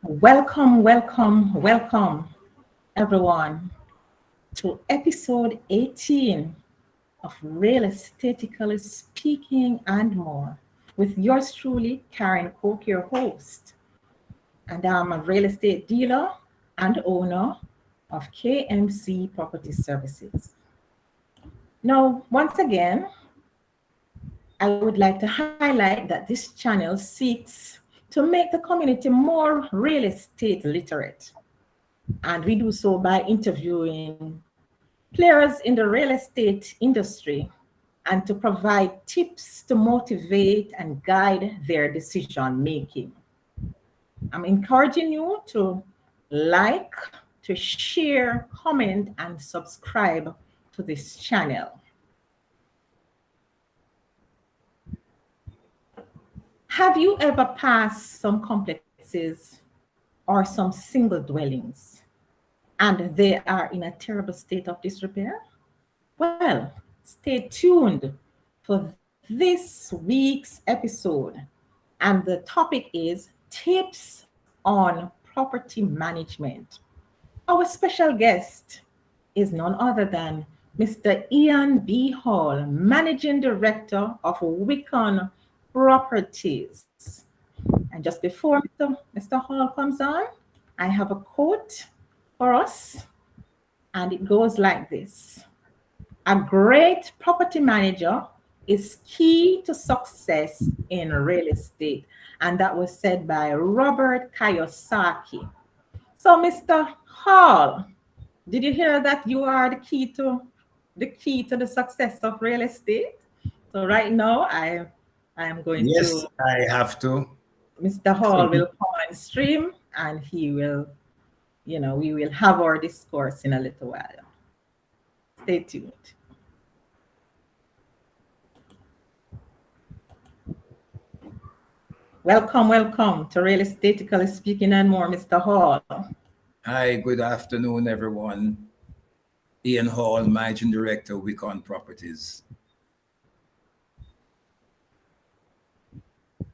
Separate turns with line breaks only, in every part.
Welcome, welcome, welcome, everyone, to episode 18 of Real Estatically Speaking and More with yours truly, Karen Cook, your host. And I'm a real estate dealer and owner of KMC Property Services. Now, once again, I would like to highlight that this channel seeks to make the community more real estate literate. And we do so by interviewing players in the real estate industry and to provide tips to motivate and guide their decision making. I'm encouraging you to like, to share, comment, and subscribe to this channel. Have you ever passed some complexes or some single dwellings and they are in a terrible state of disrepair? Well, stay tuned for this week's episode. And the topic is tips on property management. Our special guest is none other than Mr. Ian B. Hall, Managing Director of WIHCON Properties. And just before Mr. Hall comes on, I have a quote for us, and it goes like this. A great property manager is key to success in real estate. And that was said by Robert Kiyosaki. So, Mr. Hall, did you hear that you are the key to the success of real estate? So right now I am going
Yes,
to
I have to.
Mr. Hall will come on stream and he will, we will have our discourse in a little while. Stay tuned. Welcome, welcome to Real Estatically Speaking and More, Mr. Hall.
Hi, good afternoon, everyone. Ian Hall, Managing Director, WIHCON Properties.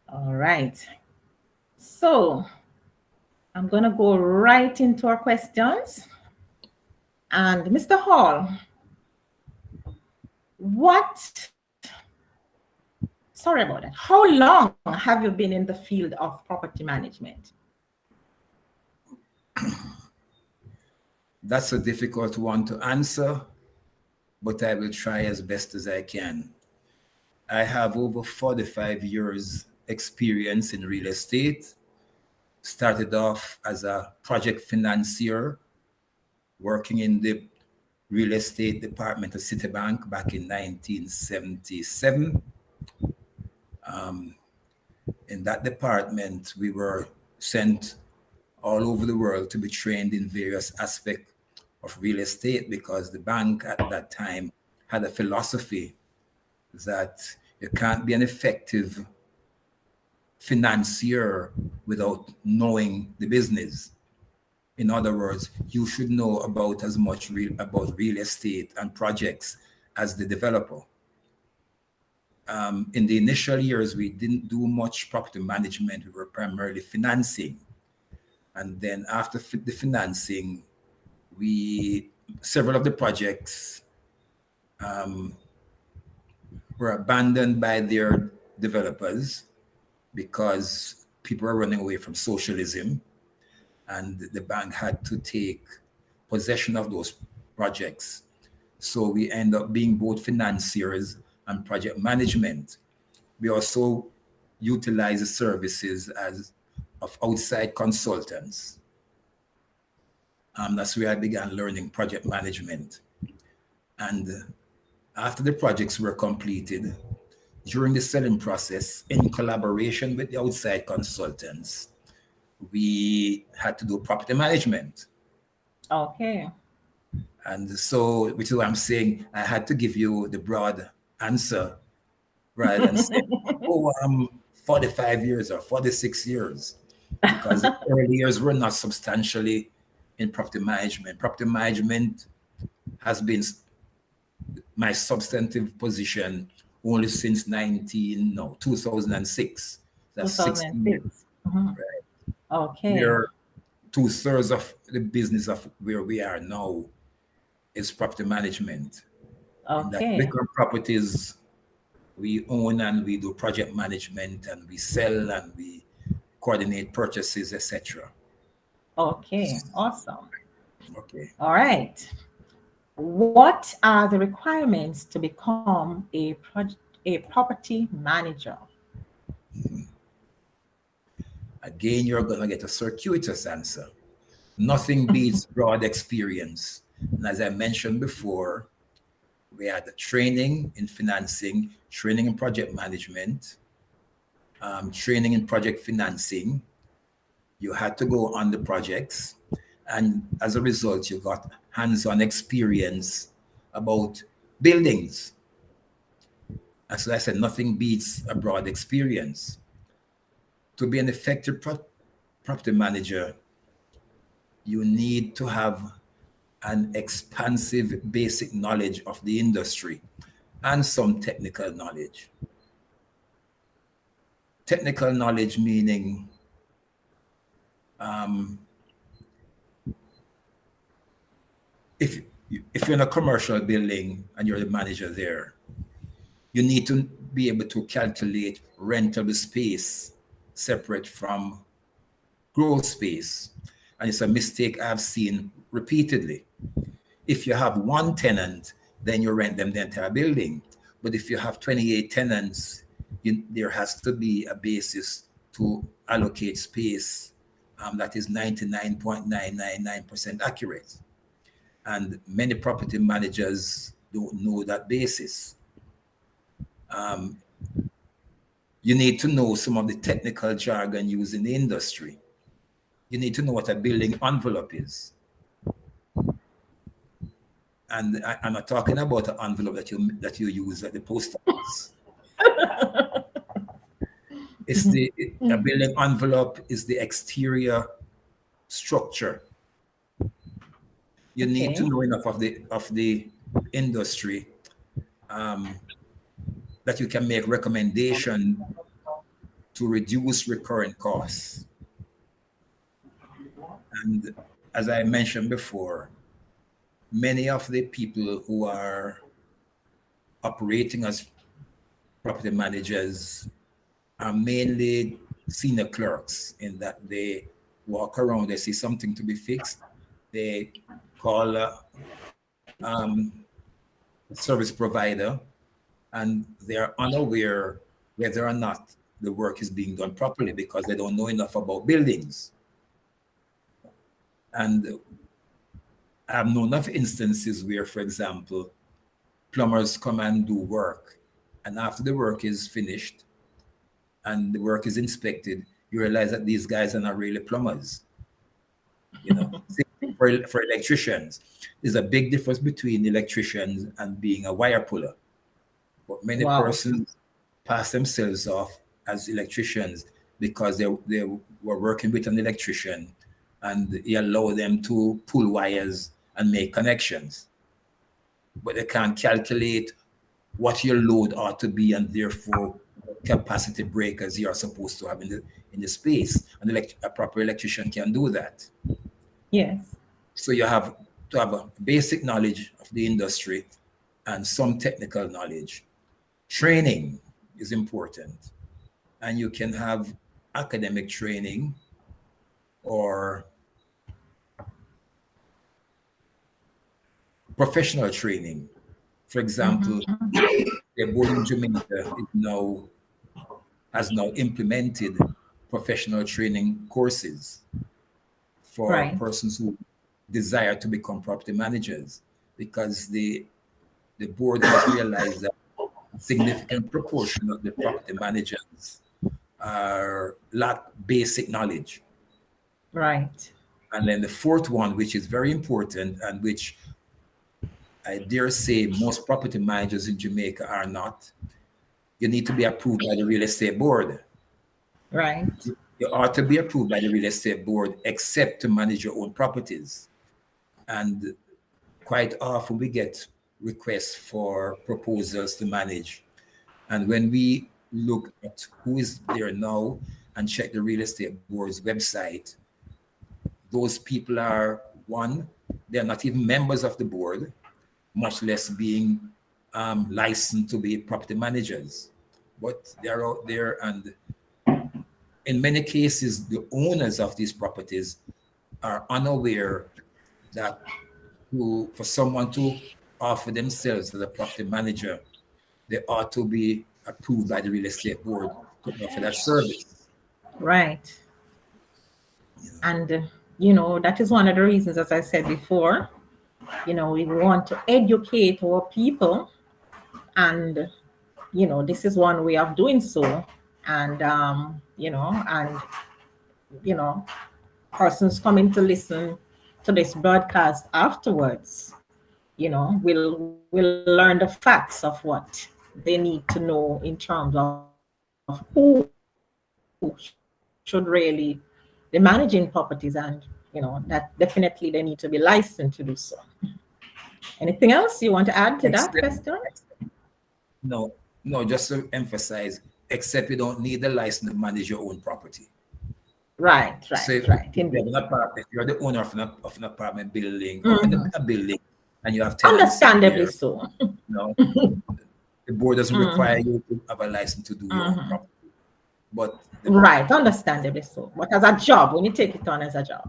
All right. So I'm going to go right into our questions. And Mr. Hall, sorry about that. How long have you been in the field of property management?
That's a difficult one to answer, but I will try as best as I can. I have over 45 years experience in real estate. Started off as a project financier, working in the real estate department of Citibank back in 1977. In that department, we were sent all over the world to be trained in various aspects of real estate because the bank at that time had a philosophy that you can't be an effective financier without knowing the business. In other words, you should know about as much about real estate and projects as the developer. In the initial years, we didn't do much property management. We were primarily financing. And then after the financing, several of the projects were abandoned by their developers because people were running away from socialism, and the bank had to take possession of those projects. So we end up being both financiers and project management. We also utilize the services of outside consultants. That's where I began learning project management. And after the projects were completed, during the selling process, in collaboration with the outside consultants, we had to do property management.
Okay.
And so, which is why I'm saying I had to give you the broad answer rather than say, oh, I'm 45 years or 46 years, because the early years were not substantially in property management. Property management has been my substantive position only since 2006. That's 16 years.
2006. Mhm. Okay.
Where two-thirds of the business of where we are now is property management. In that
Okay.
WIHCON properties, we own and we do project management and we sell and we coordinate purchases, etc.
Okay. Awesome.
Okay.
All right. What are the requirements to become a property manager?
Again, you're going to get a circuitous answer. Nothing beats broad experience. And as I mentioned before, we had the training in financing, training in project management, training in project financing. You had to go on the projects. And as a result, you got hands on experience about buildings. As I said, nothing beats a broad experience. To be an effective property manager, you need to have an expansive basic knowledge of the industry and some technical knowledge. Technical knowledge meaning if if you're in a commercial building and you're the manager there, you need to be able to calculate rentable space separate from growth space. And it's a mistake I've seen repeatedly. If you have one tenant, then you rent them the entire building. But if you have 28 tenants, there has to be a basis to allocate space that is 99.999% accurate. And many property managers don't know that basis. You need to know some of the technical jargon used in the industry. You need to know what a building envelope is. And I'm not talking about an envelope that you use at the post office. It's a building envelope is the exterior structure. You need to
Okay.
know enough of the industry that you can make recommendation to reduce recurrent costs. And as I mentioned before, many of the people who are operating as property managers are mainly senior clerks in that they walk around, they see something to be fixed, they call service provider, and they're unaware whether or not the work is being done properly because they don't know enough about buildings. And I've known of instances where, for example, plumbers come and do work, and after the work is finished and the work is inspected, you realize that these guys are not really plumbers. You know, for electricians, there's a big difference between electricians and being a wire puller. But many
Wow.
persons pass themselves off as electricians because they were working with an electrician and he allowed them to pull wires and make connections. But they can't calculate what your load ought to be and therefore capacity breakers you are supposed to have in the space. And a proper electrician can do that.
Yes.
So you have to have a basic knowledge of the industry and some technical knowledge. Training is important. And you can have academic training or professional training. For example, the board in Jamaica has now implemented professional training courses for
Right.
persons who desire to become property managers because the board has realized that a significant proportion of the property managers lack basic knowledge.
Right.
And then the fourth one, which is very important and which I dare say most property managers in Jamaica are not, you need to be approved by the real estate board.
Right.
You ought to be approved by the real estate board except to manage your own properties. And quite often we get requests for proposals to manage. And when we look at who is there now and check the real estate board's website, those people are, one, they're not even members of the board, much less being licensed to be property managers. But they're out there, and in many cases, the owners of these properties are unaware that for someone to offer themselves as a property manager, they ought to be approved by the real estate board to offer that service.
Right. And, that is one of the reasons, as I said before, we want to educate our people. And, this is one way of doing so. And, you know, persons coming to listen to this broadcast afterwards, will learn the facts of what they need to know in terms of who should really be managing properties, and that definitely they need to be licensed to do so. Anything else you want to add to that question?
Except, no, no, just to emphasize, except you don't need a license to manage your own property.
Right,
So
right, right.
if
Indeed.
if you're the owner of an apartment building or a building and you have tenants in
Understandably
there,
so.
no, the board doesn't require you to have a license to do your own property. But
Right, understandably so. But as a job, when you take it on as a job.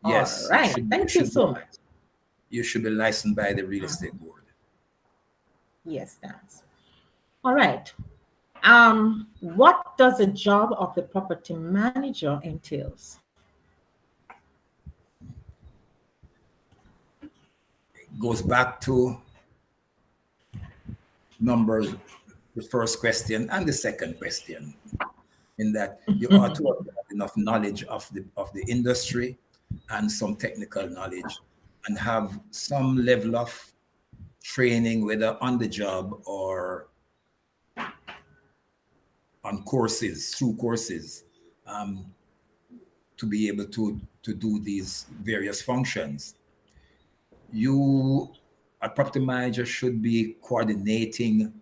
yes,
All right. Thank you so much.
you should be licensed by the real estate board.
Yes, that's all right. What does the job of the property manager entails?
Goes back to numbers, the first question and the second question, in that you ought to have enough knowledge of the industry and some technical knowledge, and have some level of training, whether on the job or on courses, through courses, to be able to do these various functions. A property manager should be coordinating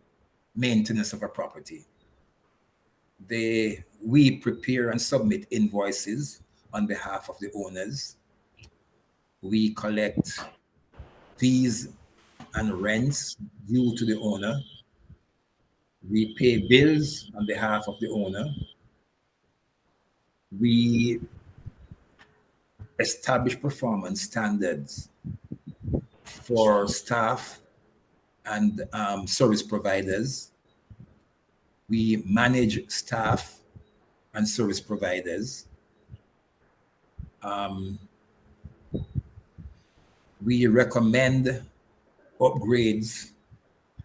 maintenance of a property. We prepare and submit invoices on behalf of the owners. We collect fees and rents due to the owner. We pay bills on behalf of the owner. We establish performance standards for staff and service providers. We manage staff and service providers. We recommend upgrades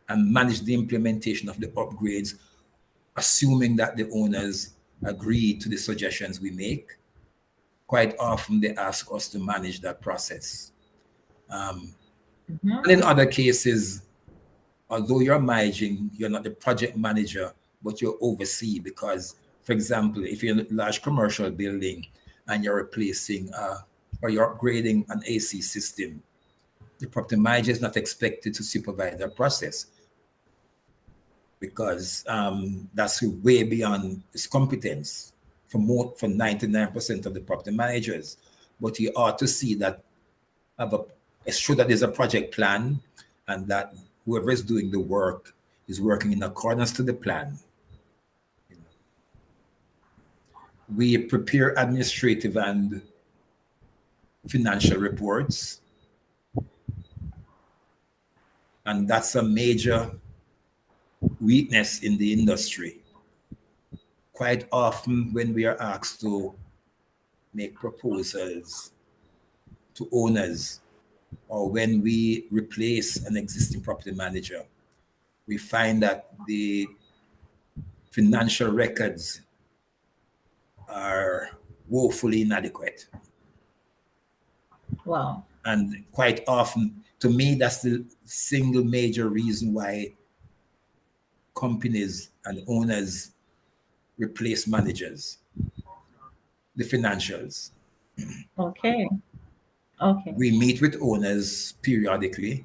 and manage the implementation of the upgrades, assuming that the owners agree to the suggestions we make. Quite often they ask us to manage that process. And in other cases, although you're managing, you're not the project manager, but you oversee, because, for example, if you're in a large commercial building and you're replacing or you're upgrading an AC system, the property manager is not expected to supervise that process, because that's way beyond his competence for 99% of the property managers. But he ought to see that it's true that there's a project plan, and that whoever is doing the work is working in accordance to the plan. We prepare administrative and financial reports, and that's a major weakness in the industry. Quite often when we are asked to make proposals to owners, or when we replace an existing property manager, we find that the financial records are woefully inadequate.
Wow.
And quite often, to me, that's the single major reason why companies and owners replace managers, the financials.
Okay. Okay.
We meet with owners periodically.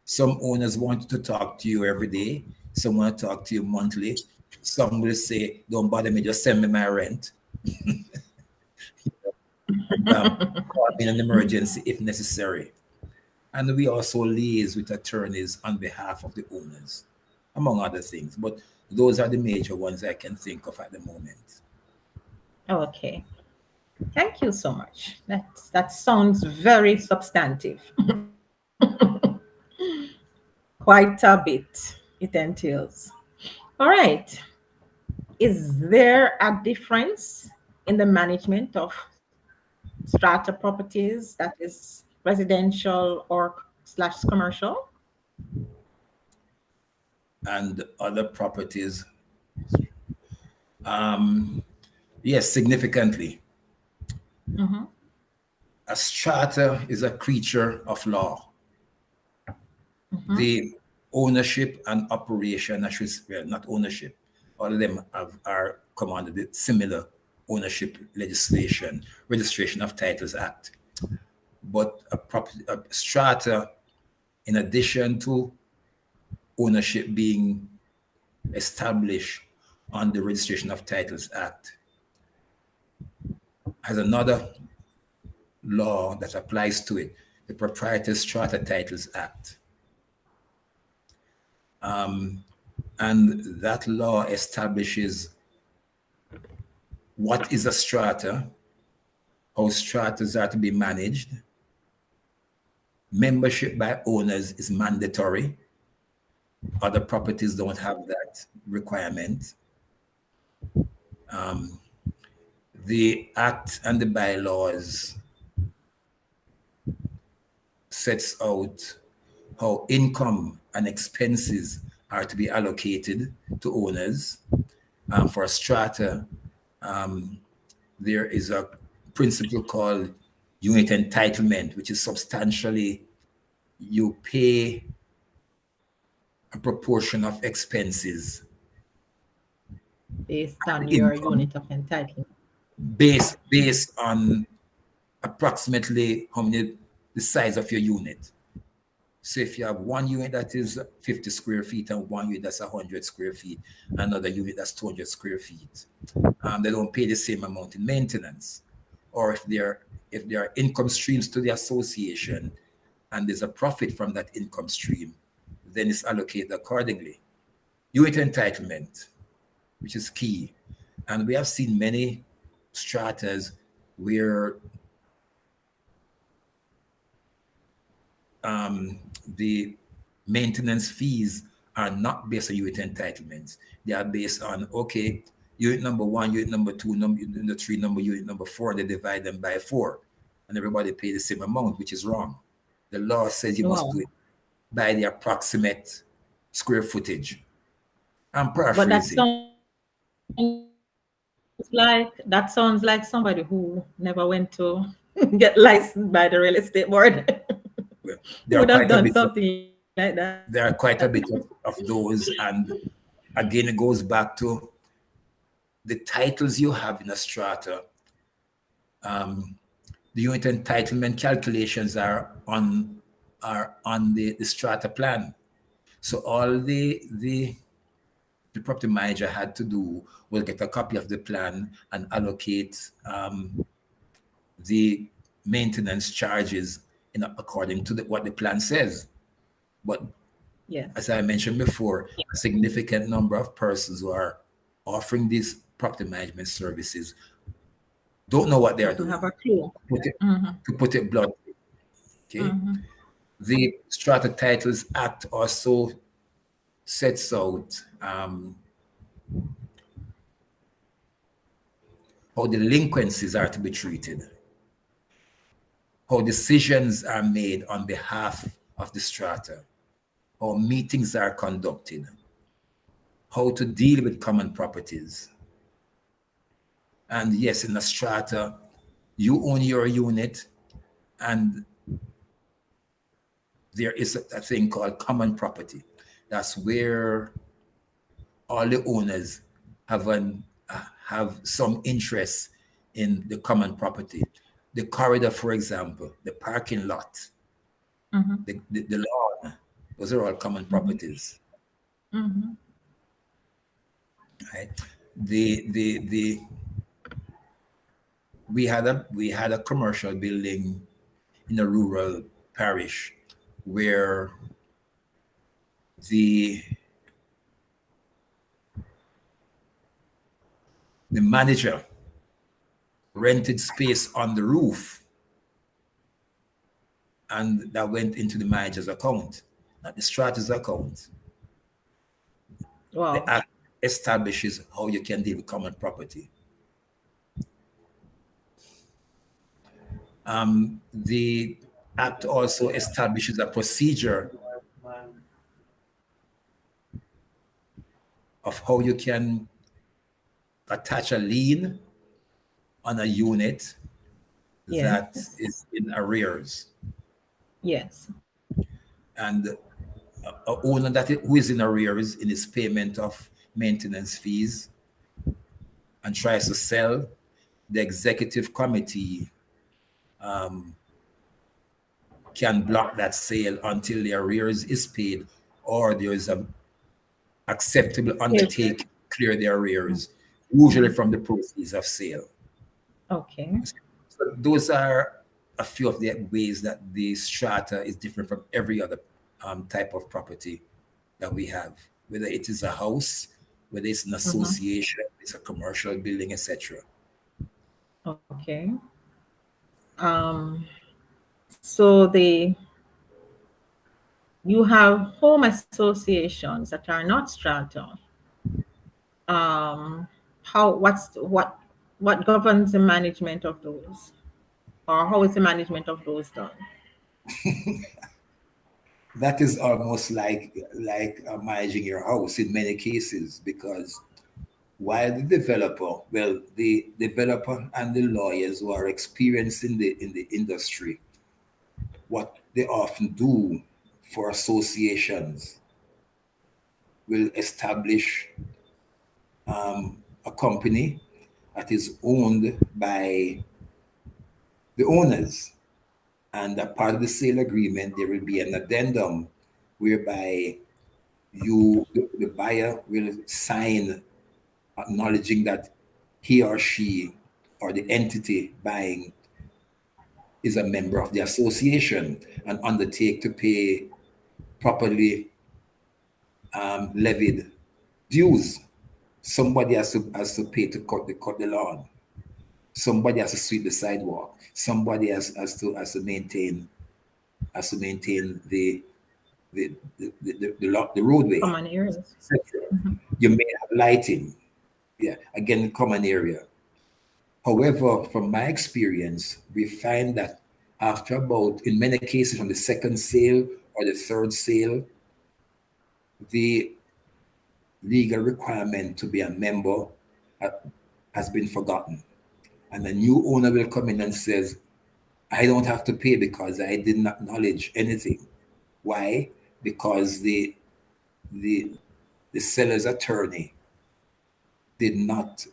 Some owners want to talk to you every day. Some want to talk to you monthly. Some will say, don't bother me, just send me my rent. And call me in an emergency if necessary. And we also liaise with attorneys on behalf of the owners, among other things. But those are the major ones I can think of at the moment.
Okay. Thank you so much. That sounds very substantive. Quite a bit it entails. All right. Is there a difference in the management of strata properties, that is residential or slash commercial?
And other properties, yes, significantly.
Mm-hmm.
A strata is a creature of law.
Mm-hmm.
The ownership and operation, well, not ownership, all of them are come under the similar ownership legislation, Registration of Titles Act. But a strata, in addition to ownership being established on the Registration of Titles Act, has another law that applies to it, the Proprietary Strata Titles Act. And that law establishes what is a strata, how stratas are to be managed. Membership by owners is mandatory. Other properties don't have that requirement. The act and the bylaws sets out how income and expenses are to be allocated to owners. For a strata, there is a principle called unit entitlement, which is substantially you pay a proportion of expenses,
Based on your
income,
unit of entitlement.
based on approximately how many the size of your unit. So if you have one unit that is 50 square feet and one unit that's 100 square feet, another unit that's 200 square feet, they don't pay the same amount in maintenance. Or if there are income streams to the association and there's a profit from that income stream, then it's allocated accordingly. Unit entitlement, which is key. And we have seen many stratas where the maintenance fees are not based on unit entitlements. They are based on, okay, unit number one, unit number two, number three, unit number four, and they divide them by four. And everybody pay the same amount, which is wrong. The law says you must
Wow.
do it by the approximate square footage. I'm
But
paraphrasing.
that sounds like somebody who never went to get licensed by the real estate board.
Well,
Who
there are
would have
quite a
done
bit of
something like that.
there are quite a bit of those, and again it goes back to the titles you have in a strata. The unit entitlement calculations are on the strata plan. So all the property manager had to do was get a copy of the plan and allocate the maintenance charges according to what the plan says. But as
Yes.
I mentioned before, a significant number of persons who are offering these property management services don't know what they are
Don't have
doing.
a clue.
Put it,
Mm-hmm.
to put it bluntly, okay?
Mm-hmm.
The Strata Titles Act also sets out how delinquencies are to be treated, how decisions are made on behalf of the strata, how meetings are conducted, how to deal with common properties. And yes, in a strata, you own your unit, and there is a thing called common property. That's where all the owners have some interest in the common property. The corridor, for example, the parking lot,
Mm-hmm.
the lawn, those are all common
Mm-hmm.
properties.
Mm-hmm.
right? The we had a commercial building in a rural parish where the the manager rented space on the roof, and that went into the manager's account, not the strata's account. The
Wow.
act establishes how you can deal with common property. The act also establishes a procedure of how you can attach a lien on a unit that
Yes.
is in arrears.
Yes.
And a owner who is in arrears in his payment of maintenance fees and tries to sell, the executive committee can block that sale until the arrears is paid or there is a acceptable
Yes.
undertake clear the arrears, usually
Mhm.
from the proceeds of sale.
Okay.
So those are a few of the ways that the strata is different from every other type of property that we have, whether it is a house, whether it's an
Mhm.
association, it's a commercial building, etc.
Okay. Um, so you have home associations that are not strata. Um, what governs the management of those, or how is the management of those done?
That is almost like managing your house in many cases, because while the developer and the lawyers who are experienced in the industry, what they often do for associations will establish a company that is owned by the owners. And a part of the sale agreement, there will be an addendum whereby the buyer will sign acknowledging that he or she or the entity buying is a member of the association and undertake to pay properly levied dues. Somebody has to pay to cut the lawn. Somebody has to sweep the sidewalk. Somebody has to maintain the roadway,
Common areas.
etc.
Mhm.
You may have lighting, yeah, again, common area. However, from my experience, we find that after about, in many cases, from the second sale or the third sale, the legal requirement to be a member uh, has been forgotten. And a new owner will come in and says, I don't have to pay because I didn't acknowledge anything. Why? Because the the seller's attorney did not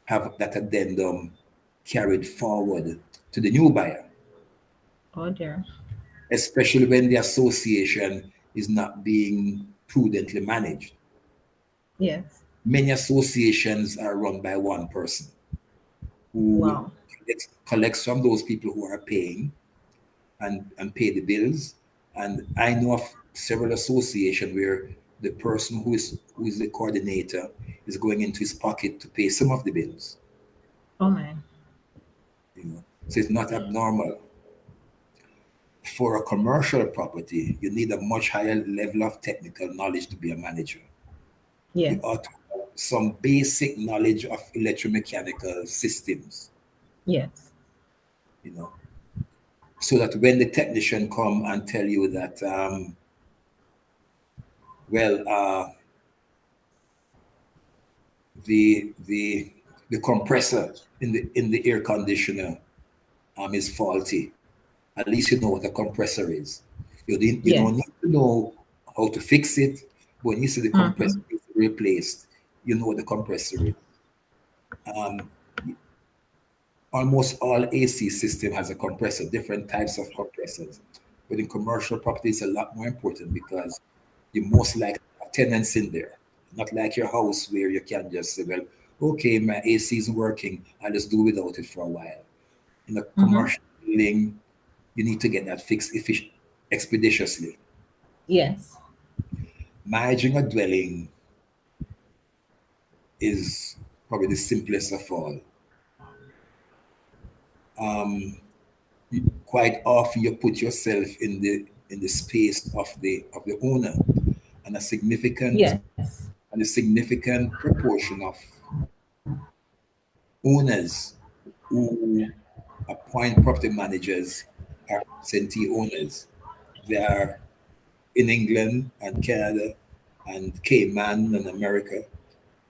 have that addendum carried forward to the new buyer,
Oh dear.
especially when the association is not being prudently managed.
Yes.
Many associations are run by one person who
Wow.
collects from those people who are paying and pay the bills. And I know of several associations where the person who is the coordinator is going into his pocket to pay some of the bills.
Oh man.
So it's not abnormal. For a commercial property, you need a much higher level of technical knowledge to be a manager. You
Yes.
ought to have some basic knowledge of electromechanical systems,
Yes.
you know, so that when the technician come and tell you that, well, the compressor in the air conditioner is faulty, at least you know what a compressor is. You don't
Yes.
need to know how to fix it, but when you see the compressor
Hmm.
is replaced, you know what the compressor is. Um, Almost all AC system has a compressor, different types of compressors. But in commercial property, it's a lot more important because you most likely have tenants in there. Not like your house where you can just say, well, okay, my AC isn't working. I'll just do without it for a while. In a
Mm-hmm.
commercial building, you need to get that fixed expeditiously.
Yes.
Managing a dwelling is probably the simplest of all. Um, Quite often, you put yourself in the space of the owner, and
Yes.
a significant proportion of owners who appoint property managers are absentee owners. They are in England and Canada and Cayman and America,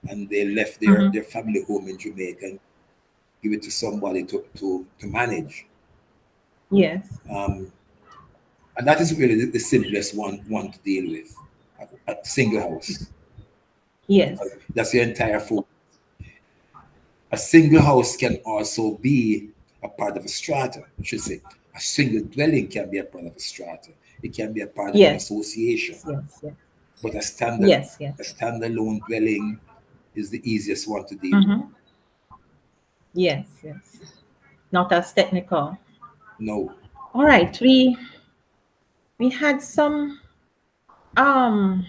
and they left
Mm-hmm.
their family home in Jamaica and give it to somebody to manage.
Yes.
Um, and that is really the simplest one to deal with, a single house, because
Yes.
that's your entire focus. A single house can also be a part of a strata. I should say, a single dwelling can be a part of a strata. It can be a part of an
Yes.
association.
Yes. Yes.
But
Yes.
a
Yes.
standalone dwelling is the easiest one to deal with.
Mm-hmm. Yes. Yes. Not as technical.
No,
All right. We had some um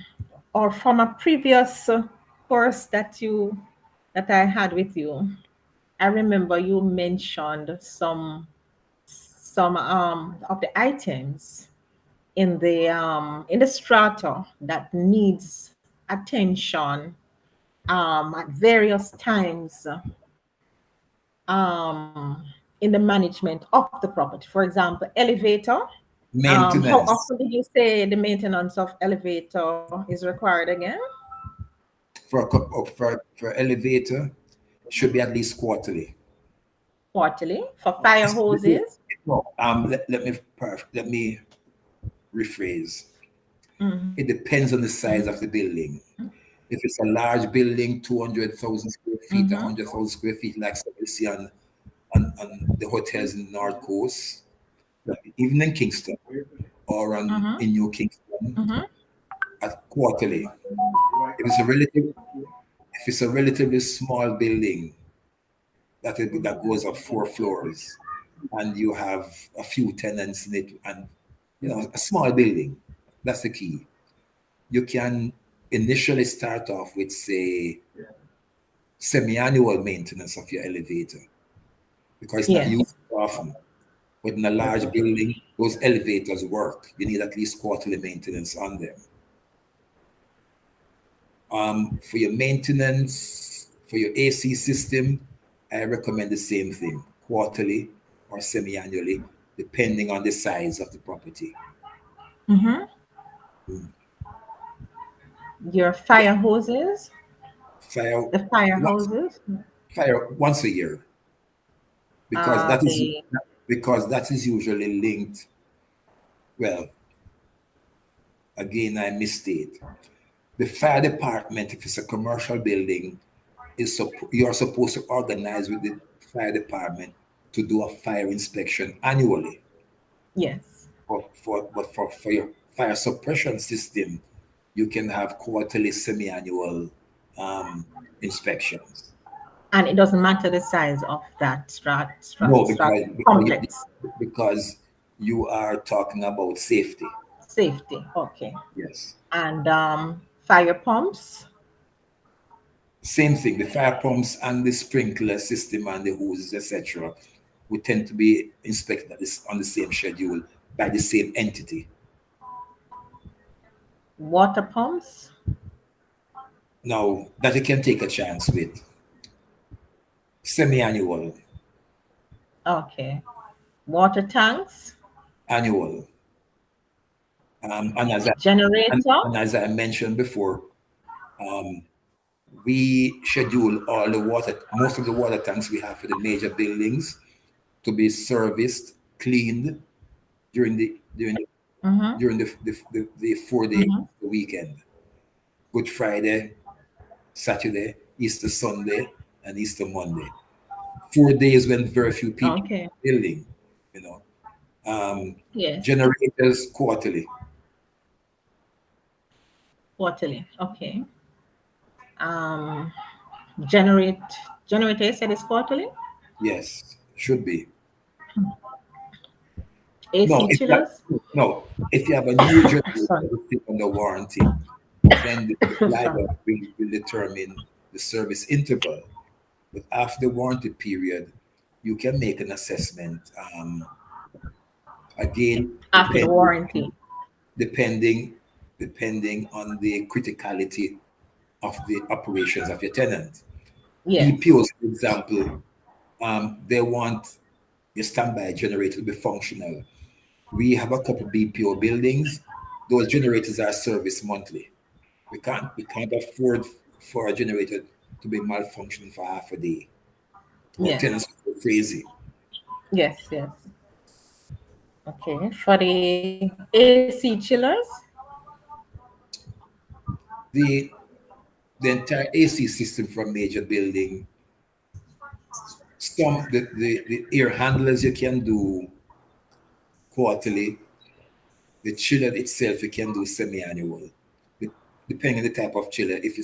or from a previous course that I had with you. I remember you mentioned some of the items in the strata that needs attention at various times in the management of the property. For example, elevator. How
maintenance
often did you say the maintenance of elevator is required again?
for elevator should be at least quarterly.
Quarterly. For fire hoses?
No, let me rephrase.
Mm-hmm.
It depends on the size of the building. If it's a large building, 200,000 square feet,
Mm-hmm.
100,000 square feet, like some you see on the hotels in the North Coast, even in Kingston or
Mm-hmm.
in New Kingston,
Mm-hmm.
at quarterly. If it's a relative, if it's a relatively small building that goes up 4 floors, and you have a few tenants in it, and a small building, that's the key. You can initially start off with, say, semi-annual maintenance of your elevator because it's not used
Yes.
often. But in a large building, those elevators work. You need at least quarterly maintenance on them. For your maintenance, for your AC system, I recommend the same thing, quarterly or semi-annually, depending on the size of the property.
Mm-hmm. Your fire hoses,
Fire
the fire
once,
hoses,
fire once a year, because
the
that is usually linked. Well, again, I misstate. The fire department, if it's a commercial building, you are supposed to organize with the fire department to do a fire inspection annually.
yes,
For your fire suppression system, you can have quarterly, semi-annual inspections.
and it doesn't matter the size of that
No,
complex.
because you are talking about safety.
Safety, okay.
Yes.
And fire pumps,
Same thing. The fire pumps and the sprinkler system and the hoses, etc., would tend to be inspected on the same schedule by the same entity.
water pumps,
Now, that you can take a chance with. Semi-annual,
okay. Water tanks,
annual. And, as I,
generator,
and as I mentioned before, um, we schedule most of the water tanks we have for the major buildings to be serviced, cleaned during
mm-hmm,
the 4 days
mm-hmm,
the weekend. Good Friday, Saturday, Easter Sunday, and Easter Monday. 4 days when very few people
okay,
building, you know. Um,
yes,
Generators quarterly.
quarterly, okay. Um, generate Generator, you said it's quarterly.
Yes, should be. No,
AC
if you have,
chillers.
no, if you have a new generator
Sorry.
that's still under warranty, then the supplier
Sorry.
will determine the service interval. But after the warranty period, you can make an assessment. Again,
After the warranty.
depending depending on the criticality of the operations of your tenant.
Yes.
BPOs, for example, they want your standby generator to be functional. We have a couple BPO buildings. Those generators are serviced monthly. We can't afford for a generator to be malfunctioning for half a day. Our
Yes.
tenants go crazy.
Yes. Yes. Okay. For the AC chillers.
The the entire AC system from major building, the air handlers you can do quarterly. The chiller itself you can do semi-annual, de- depending on the type of chiller. If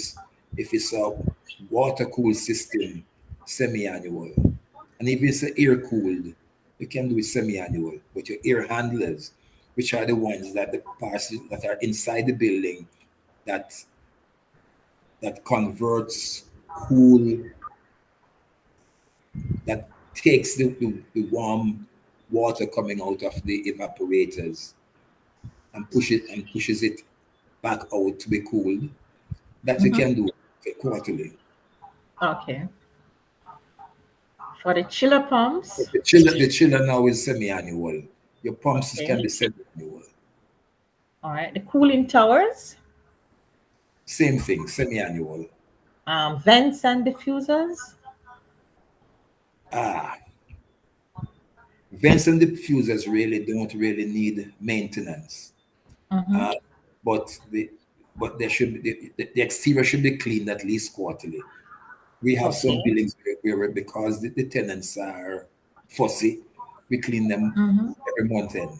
it's a water cooled system, semi-annual, and if it's air cooled, you can do it semi-annual. But your air handlers, which are the ones that the parts that are inside the building, that that converts cool, that takes the warm water coming out of the evaporators and pushes it back out to be cooled. That you
Mm-hmm.
can do quarterly.
Okay. For the chiller pumps.
The chiller now is semi-annual. Your pumps can
Okay.
be semi-annual.
All right. The cooling towers.
Same thing, semi-annual.
Vents and diffusers.
Ah, vents and diffusers really don't really need maintenance.
Mm-hmm.
Uh, but they should the exterior should be cleaned at least quarterly. We have some
Okay.
buildings where because the tenants are fussy, we clean them
Mm-hmm.
every month end.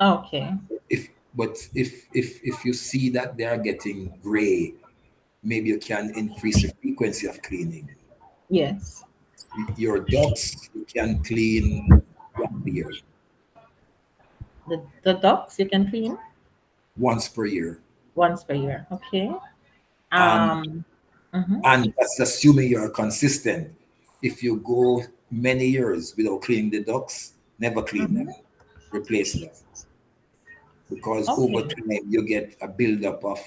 Okay.
If you see that they are getting gray, maybe you can increase the frequency of cleaning.
Yes.
Your ducts you can clean once a year.
The ducts you can clean
Once per year.
once per year. Okay.
Um,
Um. Mm-hmm.
and that's assuming you're consistent. If you go many years without cleaning the ducts, never clean
Mm-hmm.
them, replace them. Because over
Okay.
time you get a buildup of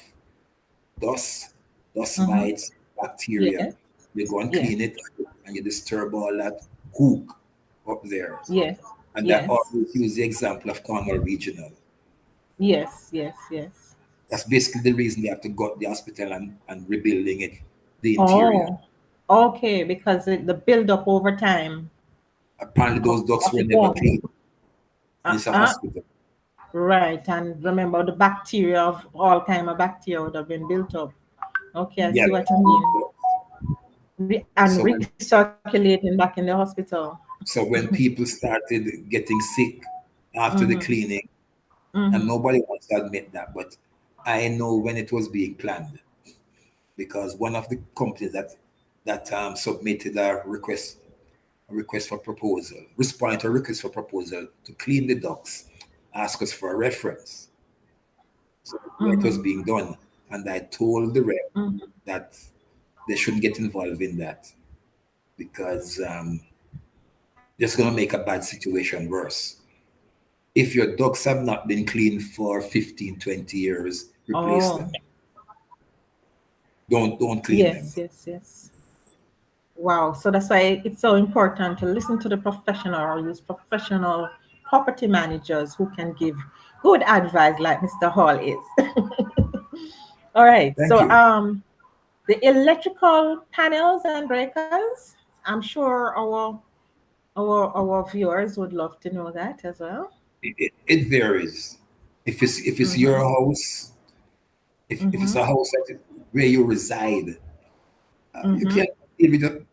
dust, dust
Mm-hmm.
mites, bacteria.
Yes.
You go and
Yes.
clean it and you disturb all that gook up there.
Yes.
And I
Yes.
always use the example of Cornwall Regional.
Yes. Yes. Yes.
That's basically the reason they have to go to the hospital and rebuilding it, the interior.
Oh. Okay. Because the build up over time
Apparently those ducts
of
were
the
never
warmth.
cleaned. And it's a
Uh-uh.
hospital.
Right. And remember the bacteria of all kind of bacteria would have been built up. Okay, I
Yeah.
see what you mean. And
So when
recirculating back in the hospital.
so when people started getting sick after the
Mm-hmm.
cleaning, and
Mm-hmm.
nobody wants to admit that, but I know when it was being planned because one of the companies that submitted a request for proposal, responded to a request for proposal to clean the docks, asked us for a reference. So it was
Mm-hmm.
being done, and I told the rep
Mm-hmm.
that they shouldn't get involved in that because it's going to make a bad situation worse. If your ducks have not been cleaned for 15, 20 years, replace
Oh,
them. Don't clean them.
yes, yes, yes. Wow. So that's why it's so important to listen to the professional or use professional property managers who can give good advice like Mr. Hall is. All right.
Thank
So
you.
the electrical panels and breakers, I'm sure our viewers would love to know that as well.
It varies. If it's your
Mm-hmm.
house, if it's
Mm-hmm.
a house where you reside, you
Mm-hmm.
can deal with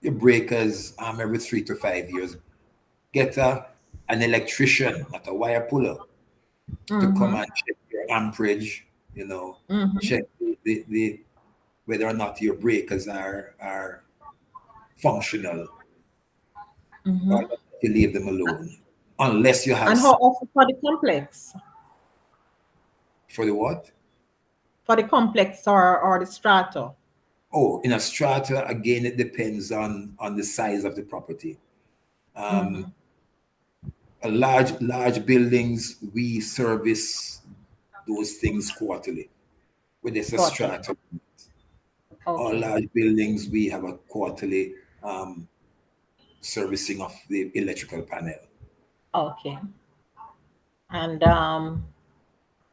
your breakers every 3 to 5 years. Get an electrician, not a wire puller, to come
Mm-hmm.
and check your amperage.
Mm-hmm.
Check the whether or not your breakers are functional, or
Mm-hmm.
you leave them alone, unless you have
And how often for the complex?
for the what?
For the complex or the strata?
Oh, in a strata, again, it depends on the size of the property. Um,
Mm-hmm.
a large buildings, we service those things quarterly. Whether it's a
Quarterly.
strata or
Okay.
large buildings, we have a quarterly um, servicing of the electrical panel.
Okay. And the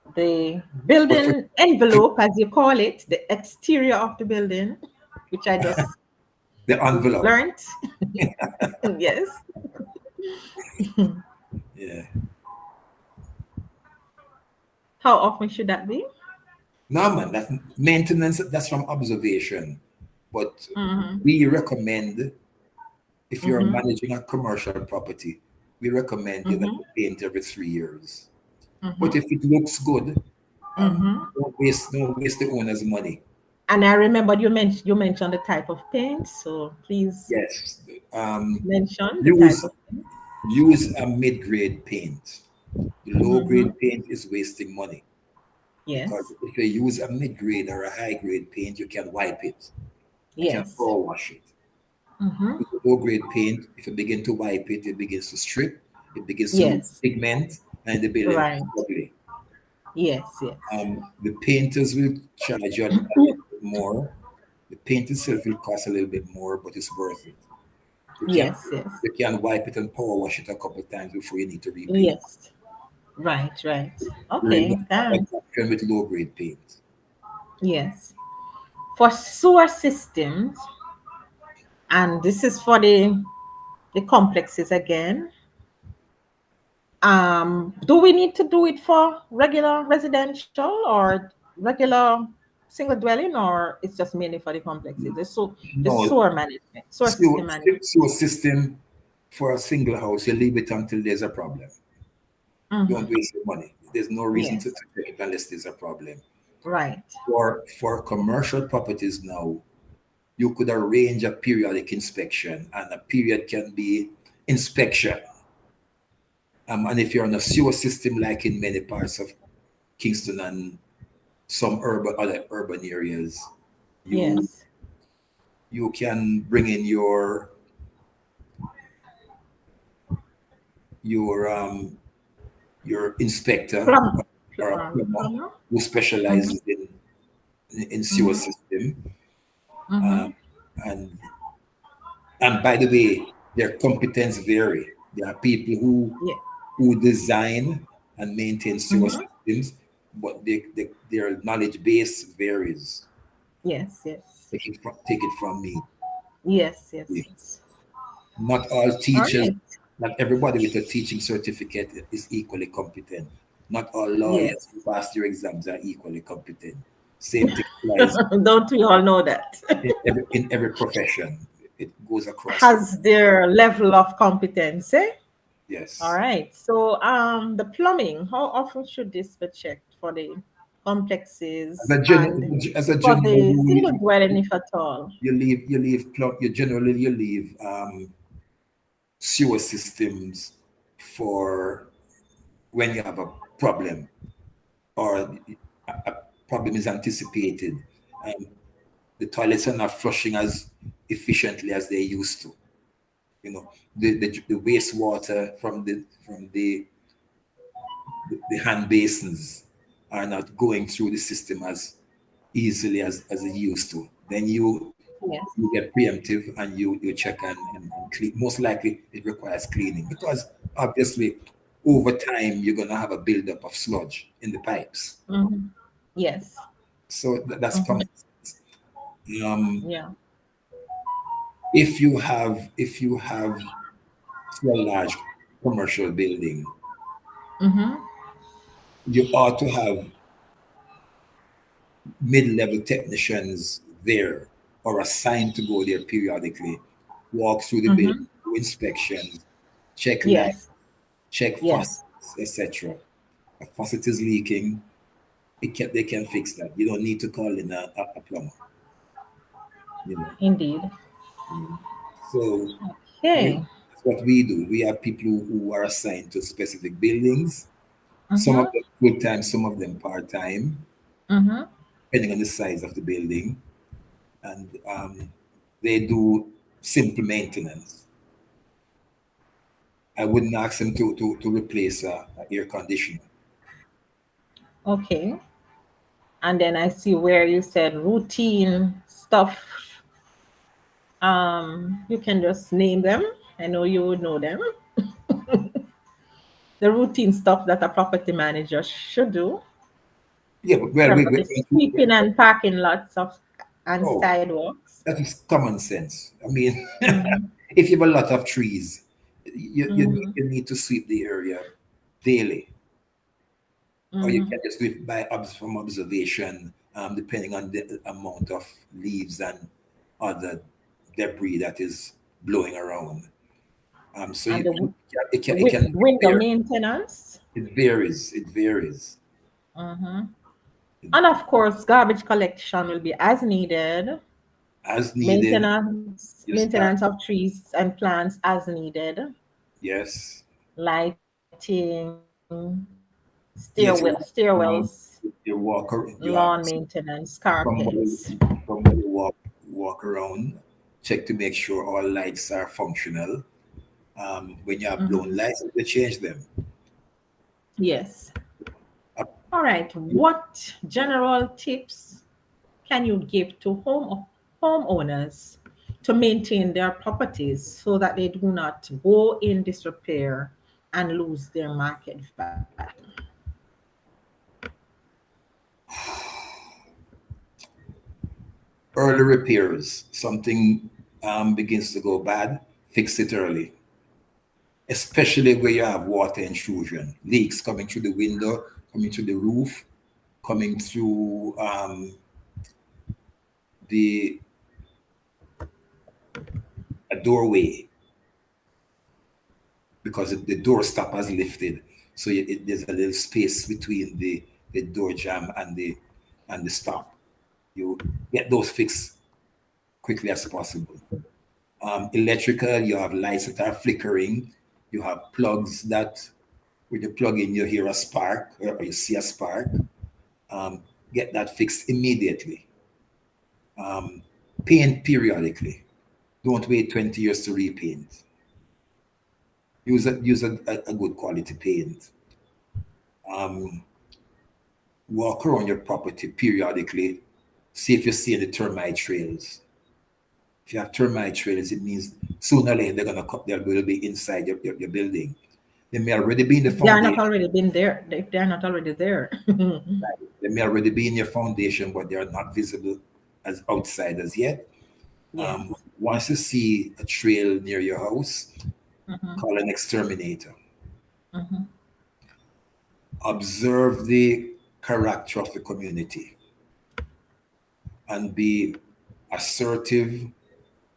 But for
building envelope, as you call it, the exterior of the building, which I just
the envelope,
learned. Yes.
yeah.
How often should that be?
No, man, that's maintenance. That's from observation. But
Mm-hmm.
we recommend, if you're
Mm-hmm.
managing a commercial property, we recommend you that
Mm-hmm.
you paint every 3 years. But
Mm-hmm.
if it looks good,
Mm-hmm.
don't waste the owner's money.
And I remember you mentioned the type of paint, so please
Yes. Um,
mention the type
use
of paint.
use a mid-grade paint. The
Mm-hmm.
low-grade paint is wasting money because
Yes.
if you use a mid-grade or a high-grade paint, you can wipe it. You can
Yes.
power wash it.
Mm-hmm.
With the low-grade paint, if you begin to wipe it, it begins to strip, it begins to lose
Yes.
pigment, and the building
Right.
is ugly.
Yes. Yes.
The painters will charge you a little bit more. The paint itself will cost a little bit more, but it's worth it. You can
Yes. Yes.
you can wipe it and power wash it a couple of times before you need to repaint.
Yes. Right. Right.
There is
Okay.
an
Thanks.
option with low grade paint.
Yes. For sewer systems, and this is for the complexes again. Do we need to do it for regular residential or regular single dwelling, or it's just mainly for the complexes? The
No,
sewer management, sewer
sewer,
system management.
sewer system for a single house, you leave it until there's a problem. Don't
Mm-hmm.
waste your money. There's no reason to
Yes.
check it unless there's a problem.
Right.
For commercial properties now, you could arrange a periodic inspection, and a period can be inspection. And if you're on a sewer system, like in many parts of Kingston and some other urban areas, you
Yes.
you can bring in your your inspector
Plum.
or a plumber
Plumber.
who
Mm-hmm.
specializes in sewer
Mm-hmm.
system.
Mm-hmm.
Um, and and by the way, their competence vary. There are people
Yeah.
who design and maintain sewer
Mm-hmm.
systems, but their knowledge base varies.
Yes. Yes.
Take it from me.
Yes. Yes. Yes.
Not all
All
teachers,
right.
not everybody with a teaching certificate is equally competent. Not all lawyers
Yes.
who pass their exams are equally competent. Same thing applies
Don't we all know that?
in every profession. It goes across the
Has their level of competence, eh? All
yes.
right. So, the plumbing, how often should this be checked for the
As
complexes
a
and
as a
for
general
the
rule,
single dwelling, if at all?
you leave sewer systems for when you have a problem or a problem is anticipated. Um, the toilets are not flushing as efficiently as they used to. The wastewater from the hand basins are not going through the system as easily as it used to. Then
Yes.
you get preemptive and you check and clean. Most likely it requires cleaning because obviously over time you're gonna have a buildup of sludge in the pipes.
Hmm. Yes.
So that's
Hmm.
common sense. Um,
Yeah.
if you have a large commercial building,
Hmm.
you ought to have mid-level technicians there or assigned to go there periodically, walk through the building,
Hmm.
do inspections, check light,
Yes.
check
Yes.
faucets, etc. A faucet is leaking, they can fix that. You don't need to call in a plumber. You know.
Indeed.
Mm. So
Okay.
that's what we do. We have people who are assigned to specific buildings. Some of
Mm-hmm.
them full time, some of them part time,
Mm-hmm.
depending on the size of the building, and they do simple maintenance. I wouldn't ask them to replace a air conditioner.
Okay. And then I see where you said routine stuff. You can just name them. I know you would know them. The routine stuff that a property manager should do
Yeah, but
in
well,
terms of the sweeping and parking lots of and
oh,
sidewalks.
that is common sense. I mean,
Mm-hmm.
if you have a lot of trees,
Mm-hmm.
you need to sweep the area daily, or you
Mm-hmm.
can just do it by from observation, depending on the amount of leaves and other debris that is blowing around. So
And the
it can
window
vary.
maintenance.
It varies. It varies.
Mm-hmm. And of course, garbage collection will be as needed.
As needed, you
Maintenance
start.
of trees and plants as needed.
Yes,
Lighting,
yes.
stairwells,
You walk. You
lawn
have
maintenance,
somebody
carpets.
somebody walk around, check to make sure all lights are functional. When you have blown
Mhm.
lights, they change them.
Yes.
Uh,
All right. What general tips can you give to homeowners to maintain their properties so that they do not go in disrepair and lose their market value?
Early repairs. Something begins to go bad, fix it early. Especially where you have water intrusion, leaks coming through the window, coming through the roof, coming through the a doorway because the door stop has lifted, so there's a little space between the door jamb and the stop. You get those fixed quickly as possible. Electrical, you have lights that are flickering. You have plugs that when you plug in, you hear a spark or you see a spark. Um, get that fixed immediately. Um, paint periodically. Don't wait 20 years to repaint. Use a good quality paint. Um, walk around your property periodically. See if you see any termite trails. If you have termite trails, it means sooner or later they will be inside your building. They may already be in the
If they are not
foundation.
already been there, if they are not already there.
They may already be in your foundation, but they are not visible as outsiders yet.
Yes.
Once you see a trail near your house,
Hmm.
call an exterminator.
Hmm.
Observe the character of the community and be assertive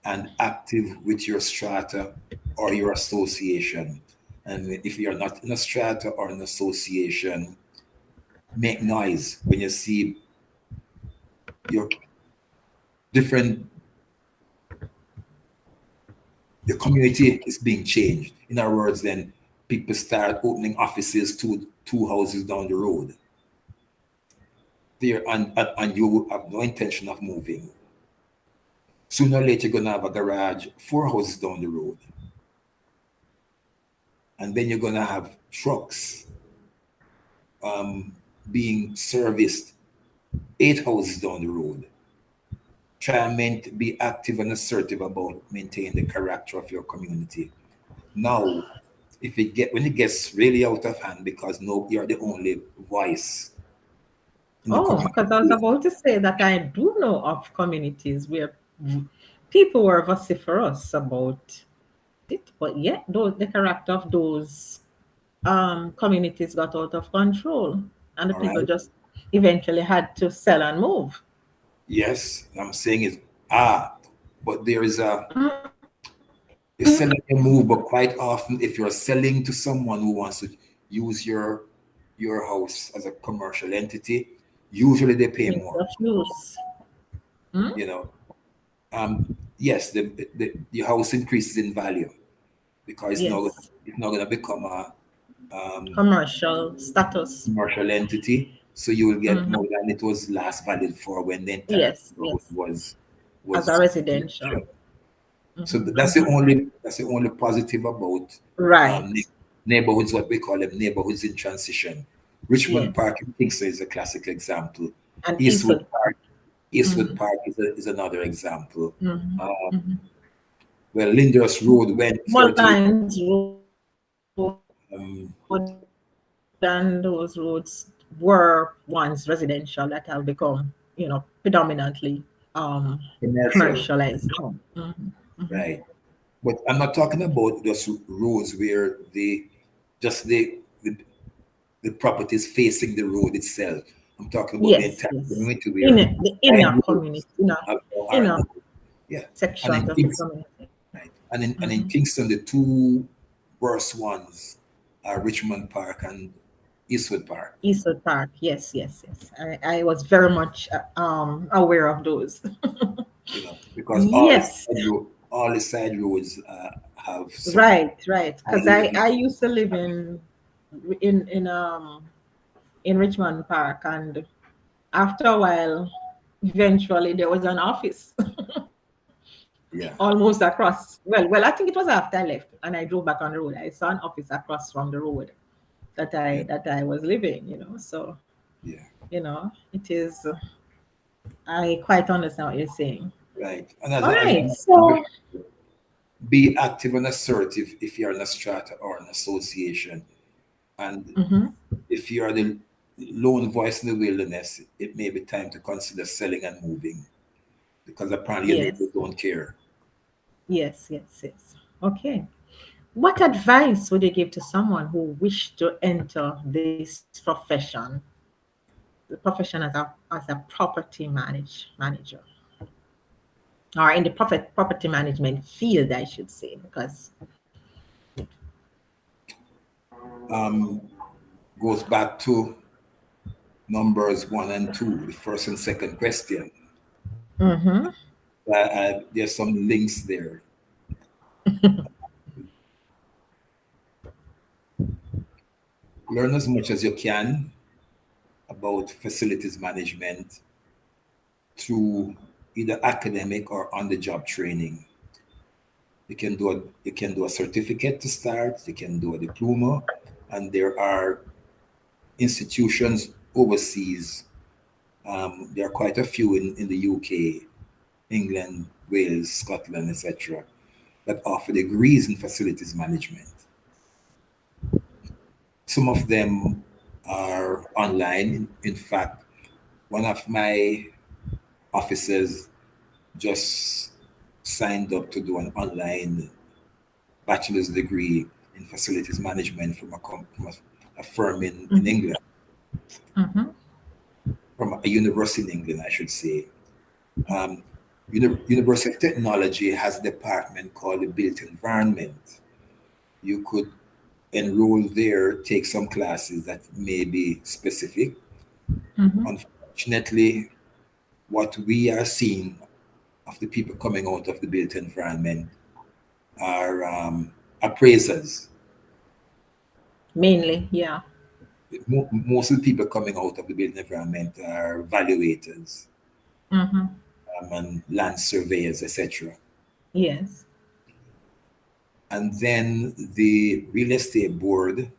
and active with your strata or your association. And if you're not in a strata or an association, make noise when you see your different the community is being changed. In other words, then people start opening offices two houses down the road. There and you have no intention of moving. Sooner or later, you're gonna have a garage 4 houses down the road, and then you're gonna have trucks being serviced 8 houses down the road. Try and be active and assertive about maintaining the character of your community. Now, if it get when it gets really out of hand because no, you're the only voice in the
Oh, because I was
community.
about to say that I do know of communities where people were vociferous about it, but yet the character of those communities got out of control, and the
All
people
right.
just eventually had to sell and move.
Yes, I'm saying is but there is a
Mm-hmm.
you're selling a move, but quite often if you're selling to someone who wants to use your house as a commercial entity, usually they pay
Means
more.
of use. Hmm?
You know, Yes, the house increases in value because
Yes.
it's not going to become a
Commercial status.
commercial entity, so you will get
Mhm.
more than it was last valued for when the entire
Yes,
road
yes. As a
was
residential.
so
Mhm, mhm.
that's the only positive about
Right.
neighborhoods, what we call them neighborhoods in transition. Richmond
Yes.
Park in Kingston is a classic example.
And
Eastwood
Eastwood.
Park, Eastwood
Mhm,
Park is another example.
mhm,
Uh,
mhm.
well, Lyndhurst Road went 30.
Mulline's Road and
Um,
those roads were once residential that have become, predominantly
commercial,
commercialized now. Mhm.
right? But I'm not talking about just roads where just the property is facing the road itself. I'm talking about the
Yes,
entire
yes.
community where
The
side
inner community,
roads are
inner
now, yeah. And in
sections of the
Kingston,
community.
right? And in
Mhm.
Kingston, the two worst ones are Richmond Park and Eastwood Park.
Eastwood Park. Yes, yes, yes. I was very much aware of those.
Because
Yes,
all the side roads have some
right, right.
high
Because
level.
I used to live in Richmond Park, and after a while, eventually there was an office
Yeah,
almost across. Well, I think it was after I left and I drove back on the road. I saw an office across from the road
yeah,
that I was living. So
yeah.
it is. I quite understand what you're saying.
Right. And
All
as I
right,
mentioned
so
before, be active and assertive if you're in a strata or an association. And
mhm,
if you are the lone voice in the wilderness, it may be time to consider selling and moving because apparently your
yes,
neighbors don't care.
yes, yes, yes. Okay. What advice would you give to someone who wished to enter this profession, the profession as a property manager, or in the property management field, I should say, because
Um, Goes back to numbers one and two, the first and second question.
hmm
There's some links there. Learn as much as you can about facilities management through either academic or on-the-job training. You can do a certificate to start. You can do a diploma, and there are institutions overseas. There are quite a few in the UK, England, Wales, Scotland, etc., that offer degrees in facilities management. Some of them are online. In fact, one of my officers just signed up to do an online bachelor's degree in facilities management from a firm in England,
hmm
from a university in England, I should say. Um, University of Technology has a department called the Built Environment. You could enroll there, take some classes that may be specific.
hmm
Unfortunately, what we are seeing of the people coming out of the built environment are appraisers.
mainly, yeah.
Most of the people coming out of the built environment are valuators
hmm
and land surveyors, etc.
Yes.
And then the real estate board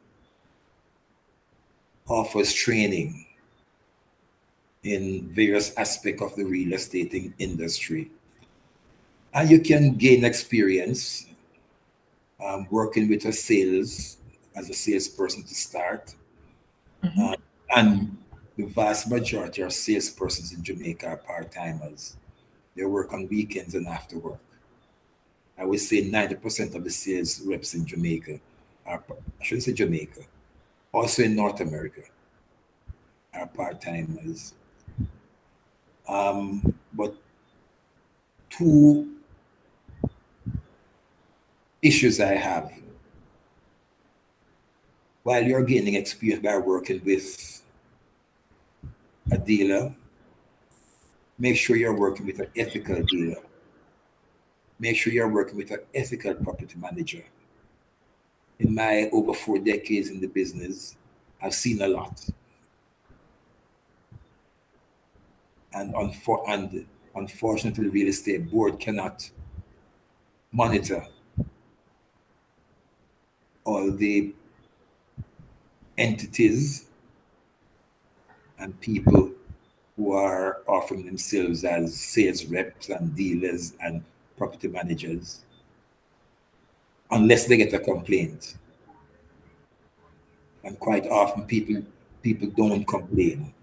offers training in various aspects of the real estate industry. And you can gain experience working with a sales as a salesperson to start.
hmm
Uh, and the vast majority of salespersons in Jamaica are part timers. They work on weekends and after work. I would say 90% of the sales reps in Jamaica I shouldn't say Jamaica, also in North America, are part timers. But two issues I have while you're gaining experience by working with a dealer, make sure you're working with an ethical dealer. make sure you're working with an ethical property manager. In my over 4 decades in the business, I've seen a lot. And unfortunately, real estate board cannot monitor all the entities and people who are offering themselves as sales reps and dealers and property managers unless they get a complaint. And quite often people don't complain.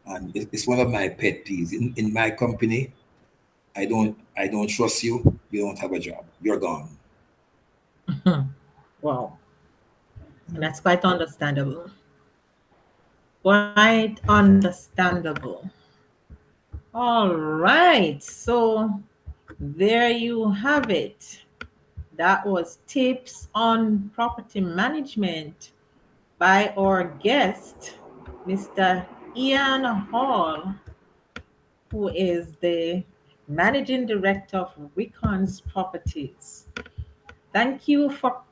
And it's one of my pet peeves. In my company, I don't trust you, you don't have a job. You're gone.
Wow. And that's quite understandable. Quite understandable. All right. So there you have it. That was tips on property management by our guest, Mr. Ian Hall, who is the managing director of WIHCON's Properties. Thank you for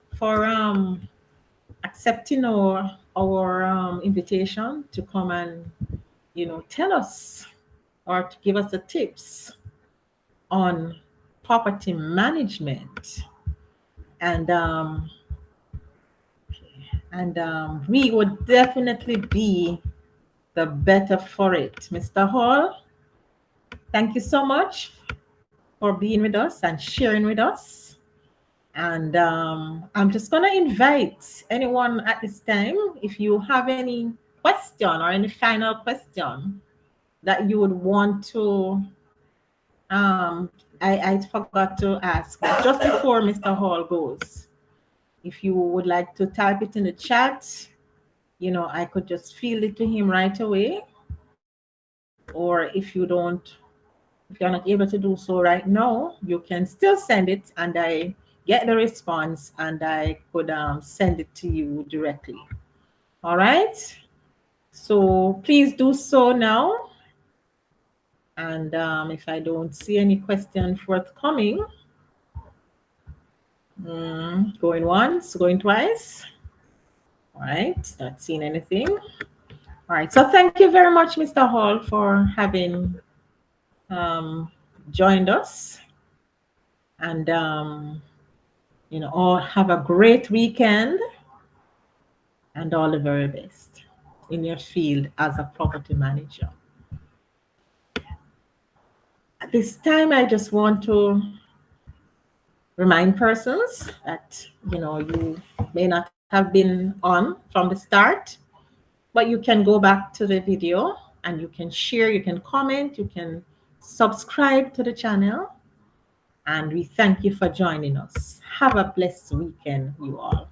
accepting our invitation to come and tell us or to give us the tips on property management. And we would definitely be the better for it. Mr. Hall, thank you so much for being with us and sharing with us. And I'm just going to invite anyone at this time, if you have any question or any final question that you would want to, I forgot to ask just before Mr. Hall goes. If you would like to type it in the chat, I could just field it to him right away. Or if you're not able to do so right now, you can still send it and I get the response and I could send it to you directly. All right. So please do so now. And if I don't see any question forthcoming, going once, going twice. All right, not seeing anything. All right, so thank you very much, Mr. Hall, for having joined us. And, all have a great weekend and all the very best in your field as a property manager. At this time, I just want to remind persons that, you may not have been on from the start, but you can go back to the video and you can share, you can comment, you can subscribe to the channel. And we thank you for joining us. Have a blessed weekend, you all.